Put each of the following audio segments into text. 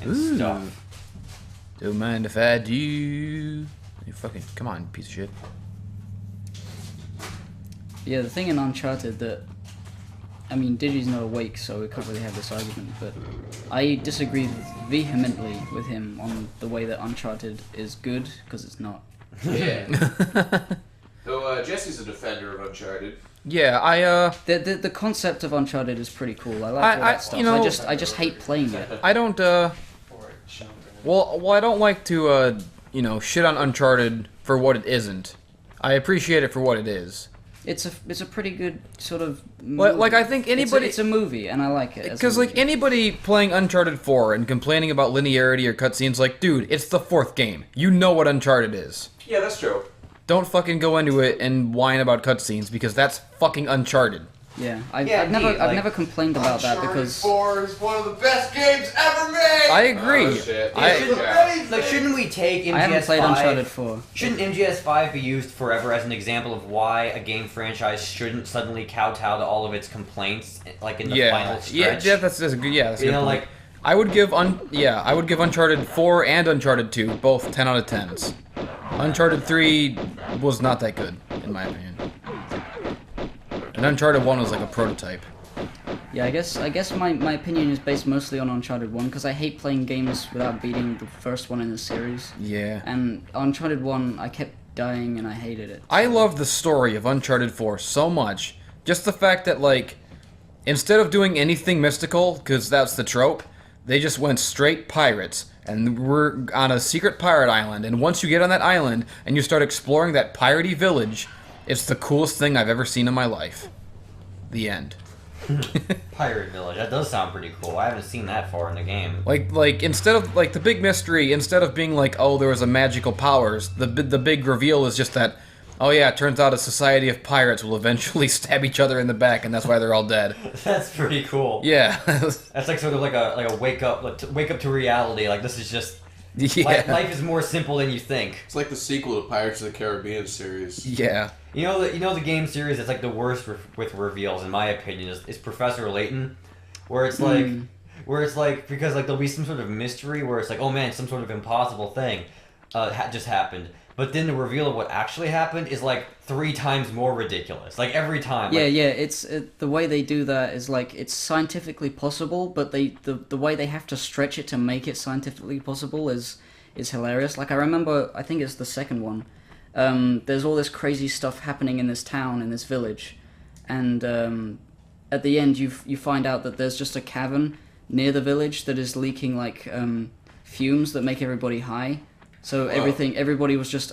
and stuff. Don't mind if I do. You fucking come on, piece of shit. Yeah, the thing in Uncharted that, I mean, Digi's not awake, so we can't really have this argument, but I disagree vehemently with him on the way that Uncharted is good, because it's not. Yeah. Though Jesse's a defender of Uncharted. Yeah, The concept of Uncharted is pretty cool. I like all that stuff. you know, I just hate playing it. I don't, well, I don't like to, you know, shit on Uncharted for what it isn't. I appreciate it for what it is. It's a pretty good sort of movie. Like I think anybody... It's a movie, and I like it. Because, like, anybody playing Uncharted 4 and complaining about linearity or cutscenes, like, dude, it's the 4th game. You know what Uncharted is. Yeah, that's true. Don't fucking go into it and whine about cutscenes, because that's fucking Uncharted. Yeah, I've never complained about that because 4 is one of the best games ever made. I agree. Oh, shit. Like, shouldn't we take MGS5? I haven't played Uncharted 4. Shouldn't MGS5 be used forever as an example of why a game franchise shouldn't suddenly kowtow to all of its complaints, like in the final stretch? Yeah, that's a good. Yeah, that's a You good know, point. like, I would give Uncharted 4 and Uncharted 2 both 10 out of 10s. Uncharted 3 was not that good, in my opinion. And Uncharted 1 was like a prototype. Yeah, I guess my opinion is based mostly on Uncharted 1 because I hate playing games without beating the first one in the series. Yeah. And Uncharted 1, I kept dying and I hated it. I love the story of Uncharted 4 so much. Just the fact that, like, instead of doing anything mystical, because that's the trope, they just went straight pirates. And we're on a secret pirate island. And once you get on that island and you start exploring that piratey village, it's the coolest thing I've ever seen in my life. The end. Pirate Village. That does sound pretty cool. I haven't seen that far in the game. Like instead of like the big mystery, instead of being like, oh, there was a magical powers, the big reveal is just that, oh yeah, it turns out a society of pirates will eventually stab each other in the back, and that's why they're all dead. That's pretty cool. Yeah. That's like sort of like a wake up to reality. Like, this is just life is more simple than you think. It's like the sequel to Pirates of the Caribbean series. Yeah. You know the game series that's like the worst with reveals in my opinion is Professor Layton, where it's like because like there'll be some sort of mystery where it's like, oh man, some sort of impossible thing just happened. But then the reveal of what actually happened is like 3 times more ridiculous. Like every time. Yeah, it's the way they do that is like it's scientifically possible, but the way they have to stretch it to make it scientifically possible is hilarious. Like I remember, I think it's the second one. There's all this crazy stuff happening in this town, in this village, and at the end you find out that there's just a cavern near the village that is leaking like fumes that make everybody high. So everybody was just,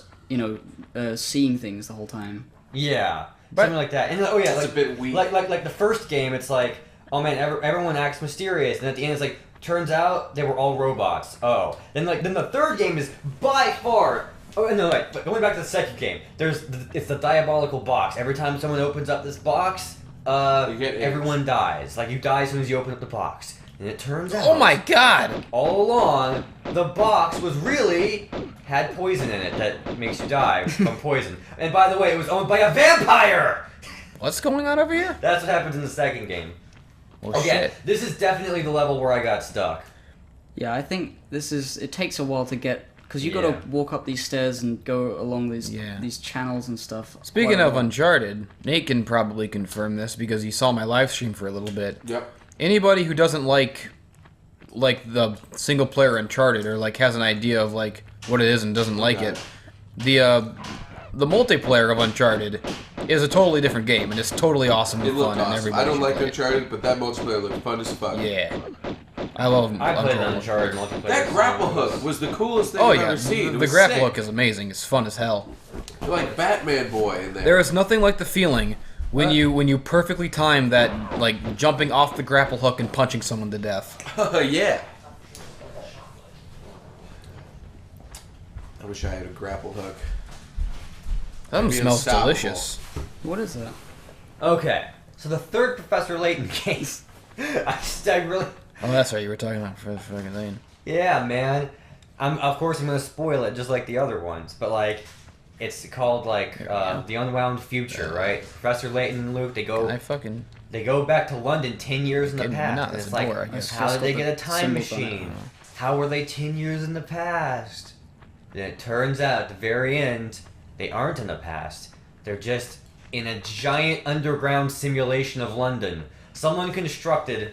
seeing things the whole time. Yeah, something like that. And That's like a bit weak. Like the first game, it's like, oh man, everyone acts mysterious, and at the end, it's like, turns out they were all robots. Oh, then the third game is by far. Oh no, wait. Going back to the second game, it's the diabolical box. Every time someone opens up this box, everyone dies. Like you die as soon as you open up the box. And it turns out, Oh my god! all along, the box had poison in it that makes you die from poison. And by the way, it was owned by a vampire! What's going on over here? That's what happens in the second game. Well, shit. This is definitely the level where I got stuck. Yeah, I think it takes a while to get, because you got to walk up these stairs and go along these channels and stuff. Speaking of Uncharted, Nate can probably confirm this because he saw my live stream for a little bit. Yep. Anybody who doesn't like the single player Uncharted or like has an idea of like what it is and doesn't like it, the multiplayer of Uncharted is a totally different game and it's totally awesome and fun and everybody. I don't should like play it. Uncharted, but that multiplayer looked fun as fuck. Yeah. I love I played Uncharted multiplayer. That grapple hook was the coolest thing Oh I've yeah, ever seen. the grapple hook is amazing. It's fun as hell. Like Batman Boy in there. There is nothing like the feeling when you perfectly time that, like, jumping off the grapple hook and punching someone to death. Yeah. I wish I had a grapple hook. That one That'd be smells unstoppable. delicious. What is that? Okay, so the third Professor Layton case. I really... Oh, that's right. You were talking about for the fucking thing. Yeah, man. Of course I'm gonna spoil it just like the other ones, but like... It's called like The Unwound Future, right? Professor Layton and Luke, they go back to London 10 years in the past. Not And it's the like, door, I guess. how did they get a time symbol on it. machine? how were they 10 years in the past? Then it turns out at the very end, they aren't in the past. They're just in a giant underground simulation of London. Someone constructed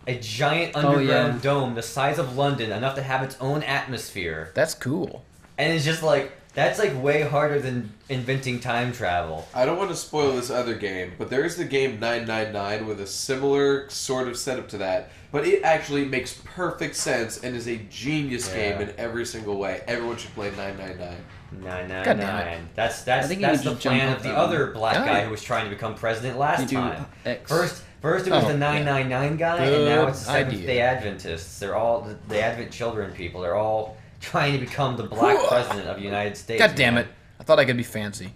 a giant underground dome the size of London, enough to have its own atmosphere. That's cool. And it's just like, that's like way harder than inventing time travel. I don't want to spoil this other game, but there is the game 999 with a similar sort of setup to that. But it actually makes perfect sense and is a genius game in every single way. Everyone should play 999. 999. That's I think you the just plan jump of the up other black Oh. guy who was trying to become president last You do time. X. First it was Oh, the 999 guy, and Good now it's the Seventh idea. Day Adventists. They're all the Advent Children people. They're all trying to become the black president of the United States. God damn man. it! I thought I could be fancy.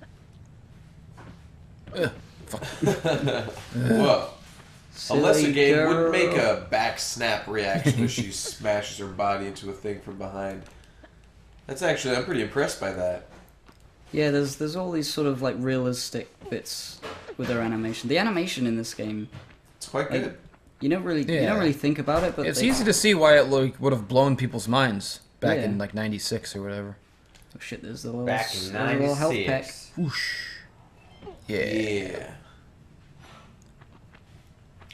Ugh, fuck. Whoa. Unless a Silly game girl. would make a back snap reaction when she smashes her body into a thing from behind. That's actually, I'm pretty impressed by that. Yeah, there's all these sort of like realistic bits with their animation. The animation in this game, It's quite Like, good. you don't really think about it, but It's they- easy to see why it would have blown people's minds back Yeah. in like '96 or whatever. Oh shit, there's the little, Back in there's a little health pack. '96. Whoosh. Yeah. Yeah.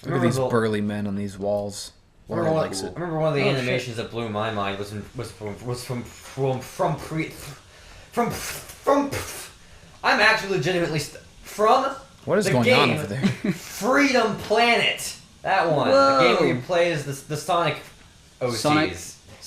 Look at these burly men on these walls. I Laura remember, likes I it. remember one of the Oh, shit. animations that blew my mind was from I'm actually legitimately from What is the going game on over there? Freedom Planet. That one, Whoa. the game where you play as the Sonic OCs. Sonic?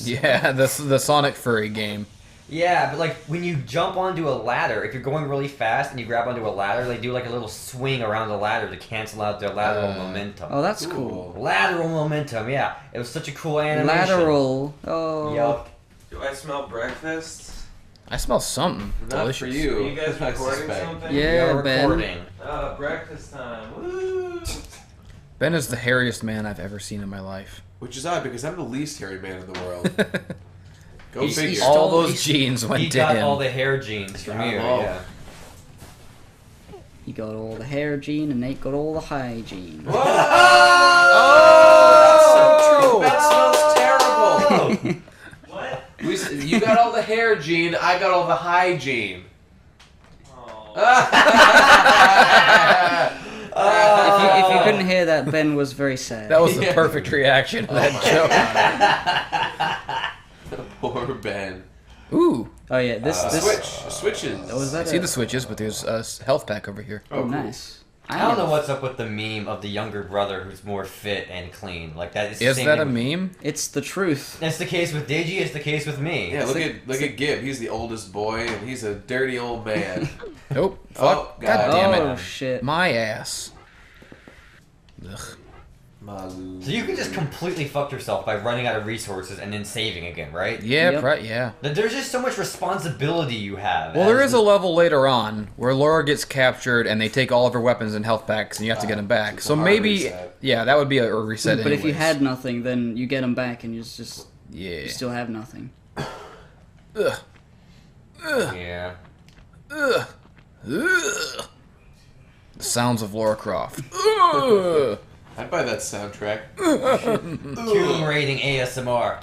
Yeah, the Sonic furry game. Yeah, but like when you jump onto a ladder, if you're going really fast and you grab onto a ladder, they do like a little swing around the ladder to cancel out their lateral momentum. Oh, that's cool. Lateral momentum, yeah. It was such a cool animation. Lateral. Oh. Yup. Do I smell breakfast? I smell something Not delicious. for you. Are you guys I recording suspect. something? Yeah, We are Ben. recording. Breakfast time. Woo! Ben is the hairiest man I've ever seen in my life. Which is odd because I'm the least hairy man in the world. Go He's- figure. he's All stole- those genes went He to got him. all the hair genes from you, Oh. yeah. You got all the hair gene, and Nate got all the hygiene. Oh! That's so true. That smells terrible. What? You got all the hair gene, I got all the hygiene. Oh. If you couldn't hear that, Ben was very sad. That was the Yeah. perfect reaction to that Poor Ben. joke. Ooh, Oh yeah, this. Switches. Oh, is I that see a- the switches, but there's a health pack over here. Oh, cool. nice. I don't know what's up with the meme of the younger brother who's more fit and clean. Like that is. Is the same that a thing with- meme? It's the truth. It's the case with Digi. It's the case with me. Yeah, It's look at Gib. He's the oldest boy, and he's a dirty old man. Nope. Oh, Fuck. God God. damn Oh it. shit. My ass. Ugh. Malu. So you can just completely fuck yourself by running out of resources and then saving again, right? Yeah, Yep. yeah. There's just so much responsibility you have. Well, there as is a level later on where Laura gets captured and they take all of her weapons and health packs and you have to get them back. it's So a hard maybe, reset. yeah, that would be a reset. But if you anyways. had nothing, then you get them back, and you just yeah, you still have nothing. ugh, Yeah. ugh, ugh. The sounds of Laura Croft. Ugh. I'd buy that soundtrack. Tomb raiding ASMR.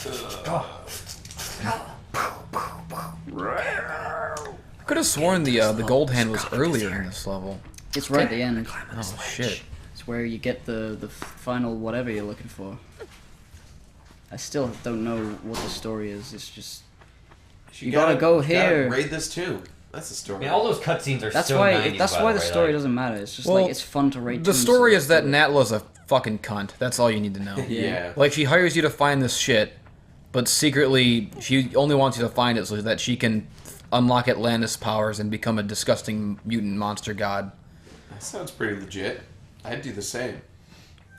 I could have sworn the gold hand was earlier in this level. It's right at the end. Oh shit! It's where you get the final whatever you're looking for. I still don't know what the story is. It's just You gotta go here. Raid this tomb. That's the I story. mean, all those cutscenes are that's so why 90s, that's by why the the way, story like- doesn't matter. It's just Well, like it's fun to rate. The tombs, story so is that do it. Natla's a fucking cunt. That's all you need to know. yeah. Like, she hires you to find this shit, but secretly, she only wants you to find it so that she can unlock Atlantis powers and become a disgusting mutant monster god. That sounds pretty legit. I'd do the same.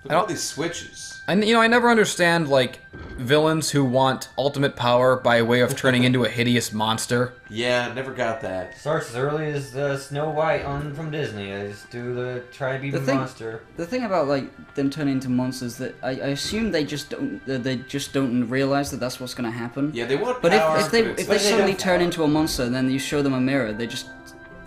Look I at all don't- these switches. And, I never understand, like, villains who want ultimate power by way of turning into a hideous monster. Yeah, never got that. Starts as early as Snow White on from Disney. I just do the try to be The a thing- monster. The thing about like them turning into monsters that I assume they just don't realize that that's what's gonna happen. Yeah, they want But power. if they it's if they like suddenly don't- turn into a monster and then you show them a mirror, they just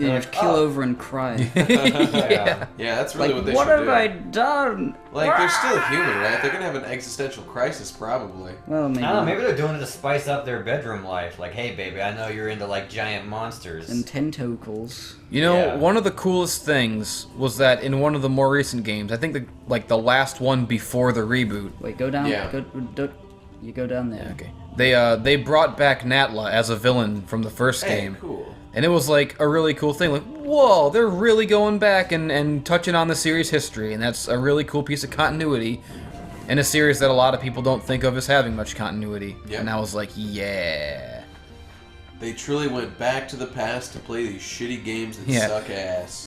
You They're just like, keel "Oh." over and cry. Yeah. Yeah, that's really Like, what they what should have do. I done? Like, they're still human, right? They're gonna have an existential crisis, probably. Well, maybe. I don't know, not. maybe they're doing it to spice up their bedroom life. Like, hey, baby, I know you're into, like, giant monsters. And tentacles. You know, Yeah. one of the coolest things was that in one of the more recent games, I think the last one before the reboot. Wait, go down. Yeah. You go down there. Okay. They brought back Natla as a villain from the first Hey, game. cool. And it was like a really cool thing. Like, whoa, they're really going back and touching on the series history, and that's a really cool piece of continuity in a series that a lot of people don't think of as having much continuity. Yep. And I was like, yeah. They truly went back to the past to play these shitty games that Yeah. suck ass.